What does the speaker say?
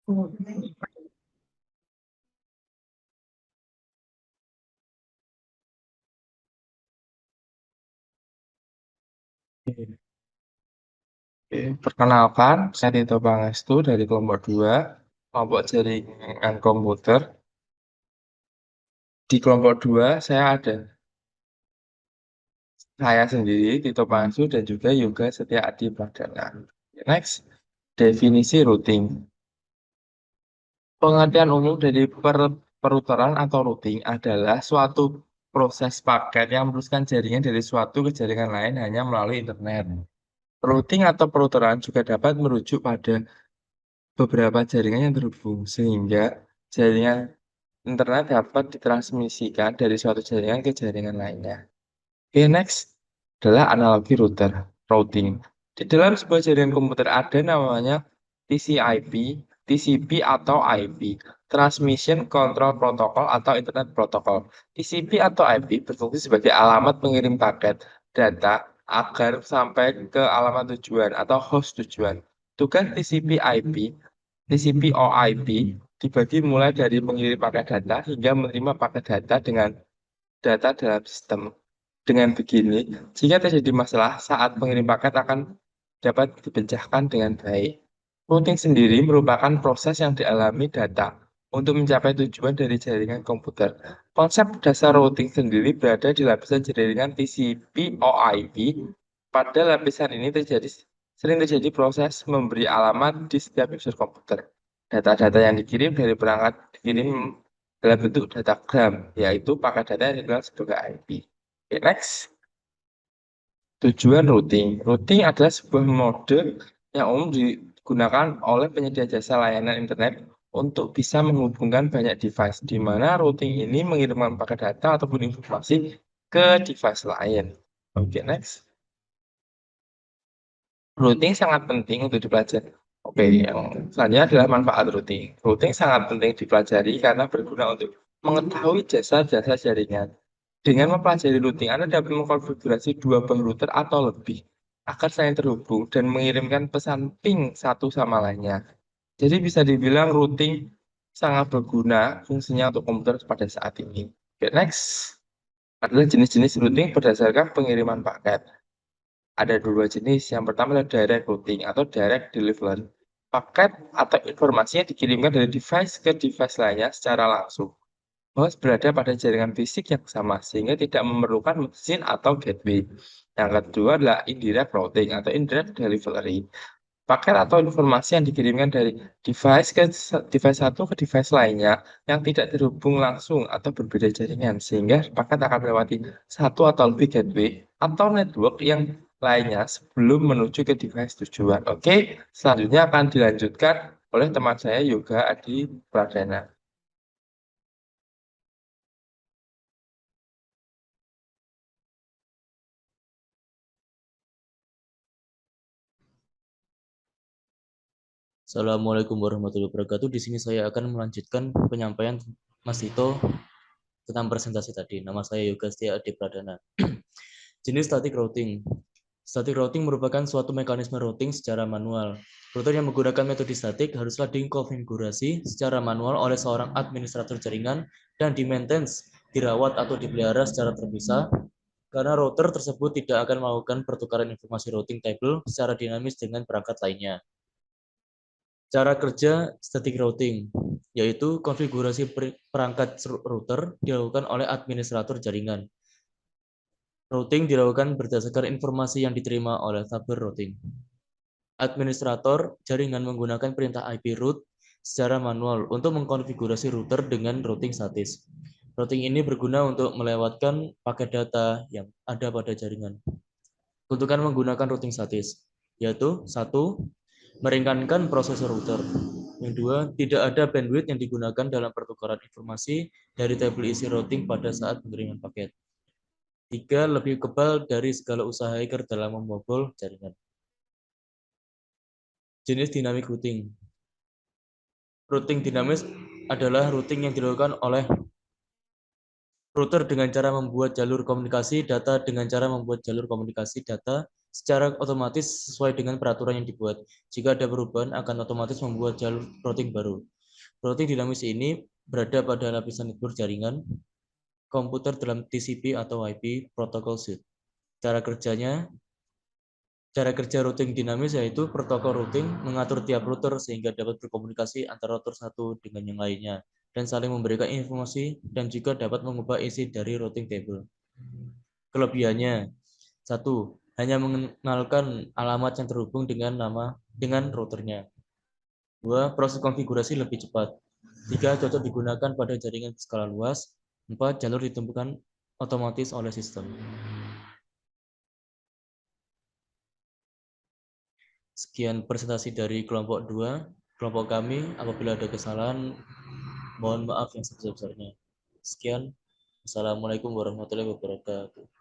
Oke, perkenalkan, saya Tito Pangestu dari kelompok 2, kelompok jaringan komputer. Di kelompok 2, saya sendiri, Tito Pangestu, dan juga Yoga Setia Adi Pradana. Next, definisi routing. Pengertian umum dari peruteran atau routing adalah suatu proses paket yang meneruskan jaringan dari suatu ke jaringan lain hanya melalui internet. Routing atau peruteran juga dapat merujuk pada beberapa jaringan yang terhubung, sehingga jaringan internet dapat ditransmisikan dari suatu jaringan ke jaringan lainnya. Oke, next adalah analogi routing. Di dalam sebuah jaringan komputer ada namanya TCP, TCP atau IP, Transmission Control Protocol atau Internet Protocol. TCP atau IP berfungsi sebagai alamat pengirim paket data agar sampai ke alamat tujuan atau host tujuan. Tugas TCP/IP, TCP/IP dibagi mulai dari mengirim paket data hingga menerima paket data dengan data dalam sistem. Dengan begini, jika terjadi masalah saat pengirim paket akan dapat dipecahkan dengan baik. Routing sendiri merupakan proses yang dialami data untuk mencapai tujuan dari jaringan komputer. Konsep dasar routing sendiri berada di lapisan jaringan TCP/IP. Pada lapisan ini sering terjadi proses memberi alamat di setiap user komputer. Data-data yang dikirim dari perangkat dikirim dalam bentuk datagram, yaitu paket data yang dikenal sebagai IP. Oke, next. Tujuan routing. Routing adalah sebuah mode yang umum digunakan oleh penyedia jasa layanan internet untuk bisa menghubungkan banyak device, di mana routing ini mengirimkan paket data ataupun informasi ke device lain. Oke, next. Routing sangat penting untuk dipelajari. Oke, yang selanjutnya adalah manfaat routing. Routing sangat penting dipelajari karena berguna untuk mengetahui jasa-jasa jaringan. Dengan mempelajari routing, Anda dapat mengkonfigurasi dua buah router atau lebih agar saling terhubung dan mengirimkan pesan ping satu sama lainnya. Jadi bisa dibilang routing sangat berguna fungsinya untuk komputer pada saat ini. Oke, next adalah jenis-jenis routing berdasarkan pengiriman paket. Ada dua jenis. Yang pertama adalah direct routing atau direct delivery. Paket atau informasinya dikirimkan dari device ke device lainnya secara langsung. Host berada pada jaringan fisik yang sama, sehingga tidak memerlukan mesin atau gateway. Yang kedua adalah indirect routing atau indirect delivery. Paket atau informasi yang dikirimkan dari device ke device satu ke device lainnya yang tidak terhubung langsung atau berbeda jaringan, sehingga paket akan melewati satu atau lebih gateway atau network yang lainnya sebelum menuju ke device tujuan. Oke, selanjutnya akan dilanjutkan oleh teman saya Yoga Adi Pradana. Assalamualaikum warahmatullahi wabarakatuh. Di sini saya akan melanjutkan penyampaian Mas Tito tentang presentasi tadi. Nama saya Yoga Setia Adi Pradana. Jenis static routing. Static routing merupakan suatu mekanisme routing secara manual. Router yang menggunakan metode statik haruslah dikonfigurasi secara manual oleh seorang administrator jaringan dan di-maintenance, dirawat atau dipelihara secara terpisah, karena router tersebut tidak akan melakukan pertukaran informasi routing table secara dinamis dengan perangkat lainnya. Cara kerja static routing, yaitu konfigurasi perangkat router dilakukan oleh administrator jaringan. Routing dilakukan berdasarkan informasi yang diterima oleh tabel routing. Administrator jaringan menggunakan perintah IP route secara manual untuk mengkonfigurasi router dengan routing statis. Routing ini berguna untuk melewatkan paket data yang ada pada jaringan. Keuntungan menggunakan routing statis, yaitu 1. Meringankan proses router. Yang kedua, tidak ada bandwidth yang digunakan dalam pertukaran informasi dari tabel isi routing pada saat pengiriman paket. 3. Lebih kebal dari segala usaha hacker dalam membobol jaringan. Jenis dynamic routing. Routing dinamis adalah routing yang dilakukan oleh router dengan cara membuat jalur komunikasi data secara otomatis sesuai dengan peraturan yang dibuat. Jika ada perubahan, akan otomatis membuat jalur routing baru. Routing dinamis ini berada pada lapisan network jaringan komputer dalam TCP atau IP protokol suite. Cara kerja routing dinamis yaitu protokol routing mengatur tiap router sehingga dapat berkomunikasi antara router satu dengan yang lainnya dan saling memberikan informasi dan juga dapat mengubah isi dari routing table. Kelebihannya, satu, hanya mengenalkan alamat yang terhubung dengan routernya. Dua, proses konfigurasi lebih cepat. Tiga, cocok digunakan pada jaringan skala luas. Empat, jalur ditentukan otomatis oleh sistem. Sekian presentasi dari kelompok 2. Kelompok kami, apabila ada kesalahan, mohon maaf yang sebesar-besarnya. Sekian. Assalamualaikum warahmatullahi wabarakatuh.